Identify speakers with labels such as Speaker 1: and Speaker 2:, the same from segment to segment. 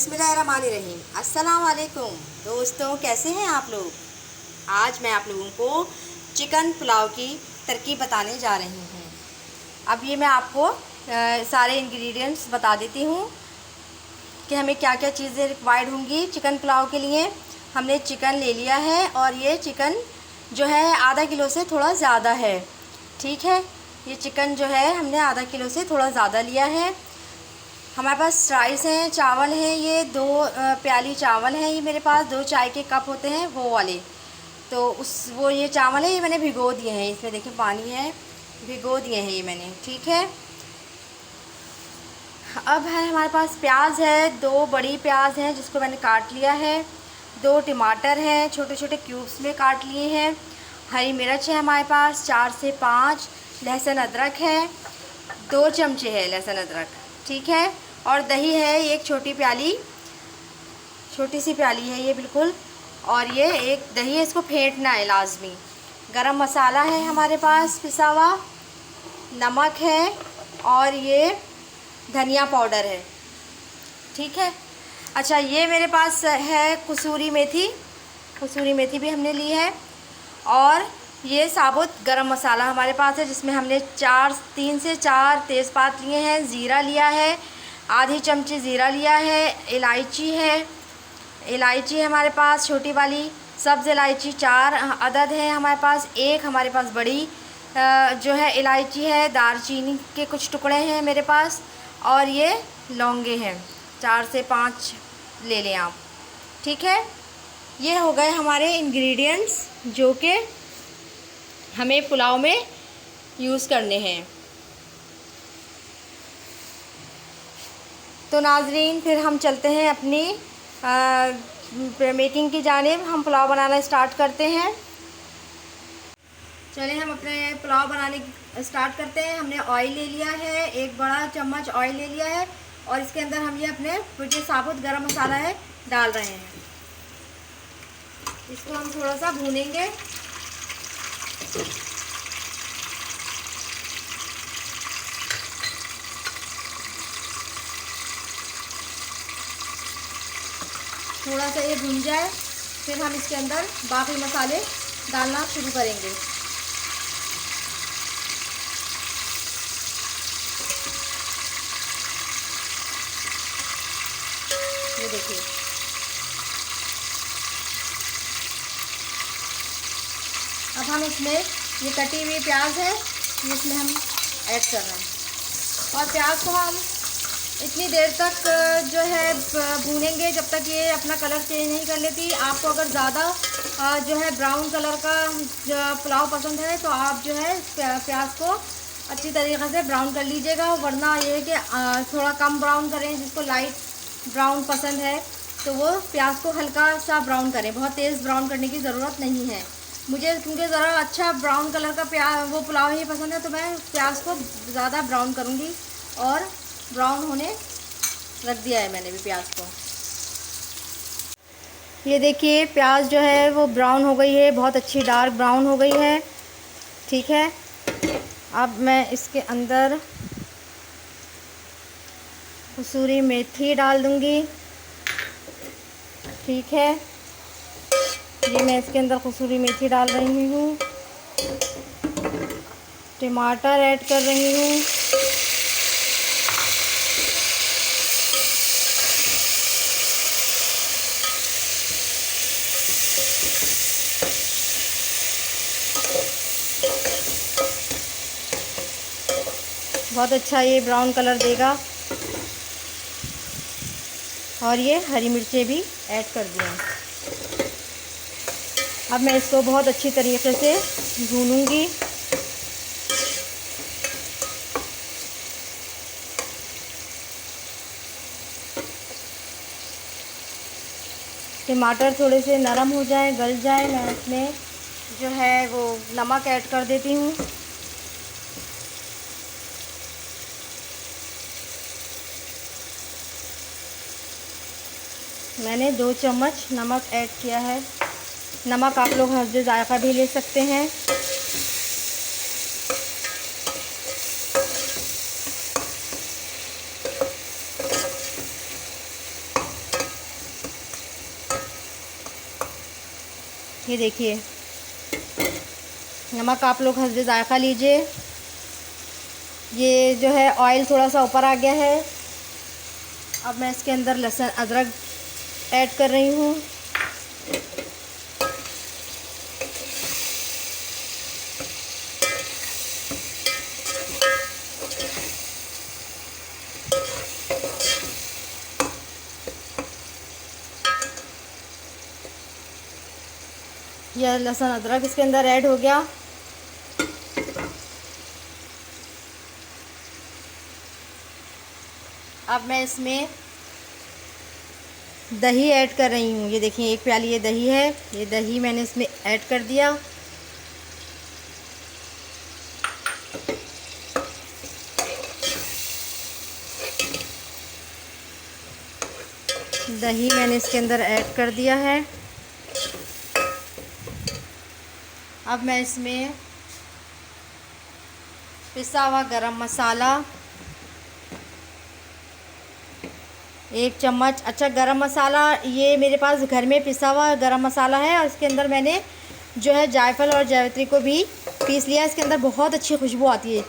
Speaker 1: बिस्मिल्लाहिर्रहमानिर्रहीम। अस्सलाम वालेकुम दोस्तों, कैसे हैं आप लोग। आज मैं आप लोगों को चिकन पुलाव की तरकीब बताने जा रही हूँ। अब ये मैं आपको सारे इंग्रेडिएंट्स बता देती हूँ कि हमें क्या क्या चीज़ें रिक्वायर्ड होंगी चिकन पुलाव के लिए। हमने चिकन ले लिया है और ये चिकन जो है आधा किलो से थोड़ा ज़्यादा है। ठीक है, ये चिकन जो है हमने आधा किलो से थोड़ा ज़्यादा लिया है। हमारे पास राइस हैं, चावल हैं, ये 2 प्याली चावल हैं, ये मेरे पास 2 चाय के कप होते हैं वो वाले। तो वो ये चावल है, ये मैंने भिगो दिए हैं, इसमें देखिए पानी है, भिगो दिए हैं ये मैंने। ठीक है, अब है हमारे पास प्याज है, 2 बड़ी प्याज हैं जिसको मैंने काट लिया है, 2 टमाटर हैं छोटे छोटे क्यूब्स में काट लिए हैं, हरी मिर्च है हमारे पास 4 से 5, लहसुन अदरक है 2 चमचे है लहसुन अदरक। ठीक है, और दही है एक छोटी सी प्याली है ये बिल्कुल, और ये एक दही है, इसको फेंटना है लाजमी। गरम मसाला है हमारे पास पिसा हुआ, नमक है और ये धनिया पाउडर है। ठीक है, अच्छा ये मेरे पास है कसूरी मेथी भी हमने ली है, और ये साबुत गरम मसाला हमारे पास है जिसमें हमने 3 से 4 तेज़पात लिए हैं, ज़ीरा लिया है, आधी चमची ज़ीरा लिया है, इलायची है हमारे पास छोटी वाली, सब्ज़ इलायची 4 अदद है हमारे पास, एक हमारे पास बड़ी जो है इलायची है, दालचीनी के कुछ टुकड़े हैं मेरे पास, और ये लौंगे हैं 4 से 5 ले लें आप। ठीक है, ये हो गए हमारे इंग्रेडिएंट्स जो कि हमें पुलाव में यूज़ करने हैं। तो नाज़रीन, फिर हम चलते हैं अपनी मेकिंग की जानिब। हम पुलाव बनाना स्टार्ट करते हैं। चलिए हम अपने पुलाव बनाने स्टार्ट करते हैं। हमने ऑयल ले लिया है, 1 बड़ा चम्मच ऑयल ले लिया है, और इसके अंदर हम ये अपने जो साबुत गरम मसाला है डाल रहे हैं। इसको हम थोड़ा सा भूनेंगे। थोड़ा सा ये भून जाए, फिर हम इसके अंदर बाकी मसाले डालना शुरू करेंगे। ये देखिए, अब हम इसमें ये कटी हुई प्याज है ये इसमें हम ऐड कर रहे हैं, और प्याज को हम इतनी देर तक जो है भूनेंगे जब तक ये अपना कलर चेंज नहीं कर लेती। आपको अगर ज़्यादा जो है ब्राउन कलर का पुलाव पसंद है तो आप जो है प्याज को अच्छी तरीक़े से ब्राउन कर लीजिएगा, वरना ये है कि थोड़ा कम ब्राउन करें। जिसको लाइट ब्राउन पसंद है तो वो प्याज को हल्का सा ब्राउन करें, बहुत तेज़ ब्राउन करने की ज़रूरत नहीं है। मुझे क्योंकि ज़रा अच्छा ब्राउन कलर का वो पुलाव ही पसंद है, तो मैं प्याज को ज़्यादा ब्राउन करूँगी, और ब्राउन होने रख दिया है मैंने भी प्याज को। ये देखिए प्याज जो है वो ब्राउन हो गई है, बहुत अच्छी डार्क ब्राउन हो गई है। ठीक है, अब मैं इसके अंदर कसूरी मेथी डाल दूंगी। ठीक है, ये मैं इसके अंदर कसूरी मेथी डाल रही हूँ, टमाटर ऐड कर रही हूँ, बहुत अच्छा ये ब्राउन कलर देगा, और ये हरी मिर्चें भी ऐड कर दिया। अब मैं इसको बहुत अच्छी तरीके से भूनूंगी। टमाटर थोड़े से नरम हो जाए, गल जाए, मैं इसमें जो है वो नमक ऐड कर देती हूँ। मैंने 2 चम्मच नमक ऐड किया है। नमक आप लोग हल्दी जायका भी ले सकते हैं। ये देखिए, नमक आप लोग हस्बे ज़ायक़ा लीजिए। ये जो है ऑयल थोड़ा सा ऊपर आ गया है। अब मैं इसके अंदर लहसुन अदरक ऐड कर रही हूँ। यह लहसुन अदरक इसके अंदर ऐड हो गया। अब मैं इसमें दही ऐड कर रही हूँ। ये देखिए, 1 प्याली ये दही है। ये दही मैंने इसमें ऐड कर दिया। दही मैंने इसके अंदर ऐड कर दिया है। अब मैं इसमें पिसा हुआ गरम मसाला 1 चम्मच। अच्छा, गरम मसाला ये मेरे पास घर में पिसा हुआ गरम मसाला है और इसके अंदर मैंने जो है जायफल और जावित्री को भी पीस लिया। इसके अंदर बहुत अच्छी खुशबू आती है।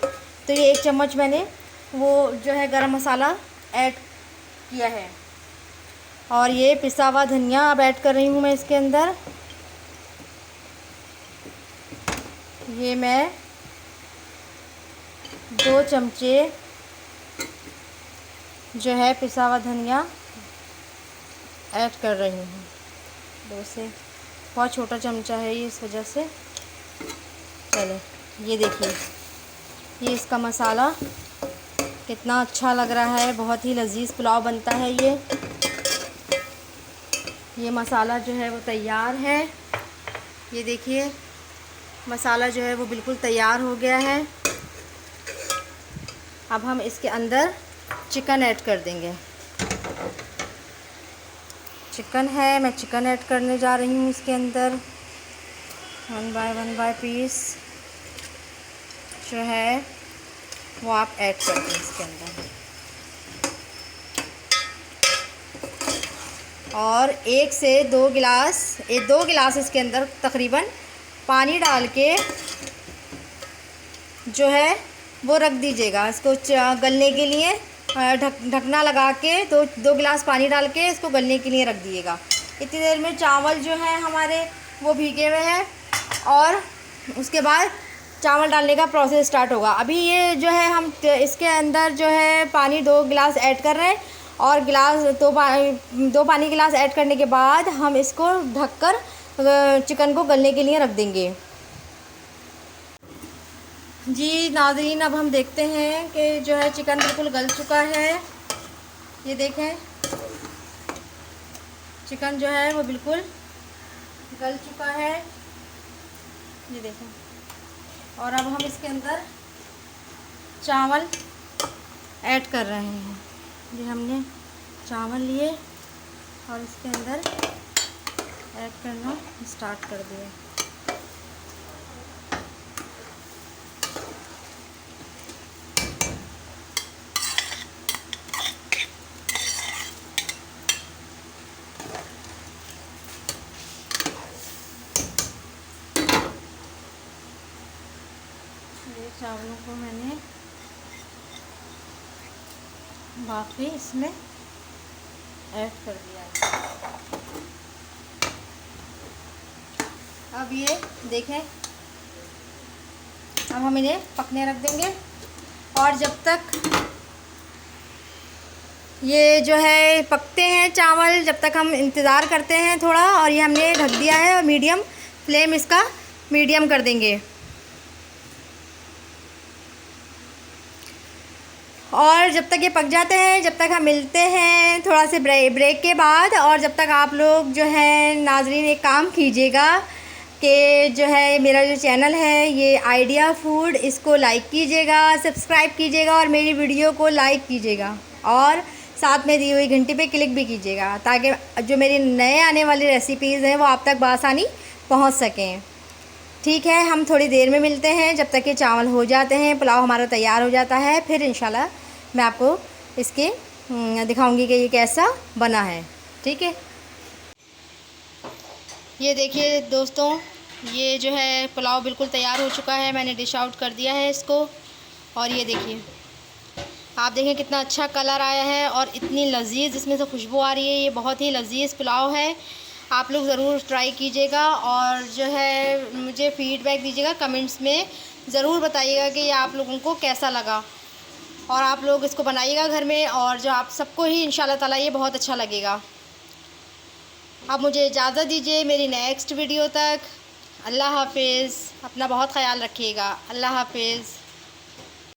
Speaker 1: तो ये 1 चम्मच मैंने वो जो है गरम मसाला ऐड किया है। और ये पिसा हुआ धनिया अब ऐड कर रही हूँ मैं इसके अंदर। ये मैं 2 चमचे जो है पिसा हुआ धनिया ऐड कर रही हूँ। 2 से बहुत छोटा चमचा है ये, इस वजह से। चले, ये देखिए, ये इसका मसाला कितना अच्छा लग रहा है। बहुत ही लजीज पुलाव बनता है ये मसाला जो है वो तैयार है। ये देखिए, मसाला जो है वो बिल्कुल तैयार हो गया है। अब हम इसके अंदर चिकन ऐड कर देंगे। चिकन है, मैं चिकन ऐड करने जा रही हूँ इसके अंदर। 1 बाय पीस जो है वो आप ऐड कर दें इसके अंदर। और 1 से 2 गिलास इसके अंदर तकरीबन पानी डाल के जो है वो रख दीजिएगा इसको गलने के लिए। ढकना लगा के 2 गिलास पानी डाल के इसको गलने के लिए रख दिएगा। इतनी देर में चावल जो है हमारे वो भीगे हुए हैं और उसके बाद चावल डालने का प्रोसेस स्टार्ट होगा। अभी ये जो है हम इसके अंदर जो है पानी 2 गिलास ऐड कर रहे हैं और दो पानी गिलास ऐड करने के बाद हम इसको ढककर चिकन को गलने के लिए रख देंगे। जी नाज़रीन, अब हम देखते हैं कि जो है चिकन बिल्कुल गल चुका है। ये देखें, चिकन जो है वो बिल्कुल गल चुका है। ये देखें। और अब हम इसके अंदर चावल ऐड कर रहे हैं। ये हमने चावल लिए और इसके अंदर ऐड करना स्टार्ट कर दिया। ये चावलों को मैंने बाकी इसमें ऐड कर दिया। अब ये देखें, अब हम इन्हें पकने रख देंगे। और जब तक ये जो है पकते हैं चावल, जब तक हम इंतज़ार करते हैं थोड़ा। और ये हमने ढक दिया है और मीडियम फ्लेम इसका मीडियम कर देंगे। और जब तक ये पक जाते हैं, जब तक हम मिलते हैं थोड़ा से ब्रेक के बाद। और जब तक आप लोग जो है नाज़रीन एक काम कीजिएगा कि जो है मेरा जो चैनल है ये आइडिया फूड, इसको लाइक कीजिएगा, सब्सक्राइब कीजिएगा और मेरी वीडियो को लाइक कीजिएगा और साथ में दी हुई घंटी पे क्लिक भी कीजिएगा, ताकि जो मेरी नए आने वाली रेसिपीज़ हैं वो आप तक बआसानी पहुंच सकें। ठीक है, हम थोड़ी देर में मिलते हैं। जब तक ये चावल हो जाते हैं, पुलाव हमारा तैयार हो जाता है, फिर इंशाल्लाह मैं आपको इसके दिखाऊंगी कि ये कैसा बना है। ठीक है, ये देखिए दोस्तों, ये जो है पुलाव बिल्कुल तैयार हो चुका है। मैंने डिश आउट कर दिया है इसको। और ये देखिए, आप देखें कितना अच्छा कलर आया है और इतनी लजीज इसमें से खुशबू आ रही है। ये बहुत ही लजीज पुलाव है। आप लोग ज़रूर ट्राई कीजिएगा और जो है मुझे फ़ीडबैक दीजिएगा, कमेंट्स में ज़रूर बताइएगा कि ये आप लोगों को कैसा लगा। और आप लोग इसको बनाइएगा घर में, और जो आप सबको ही इंशाल्लाह ताला ये बहुत अच्छा लगेगा। अब मुझे इजाज़त दीजिए मेरी नेक्स्ट वीडियो तक। अल्लाह हाफिज़। अपना बहुत ख़याल रखिएगा। अल्लाह हाफिज़।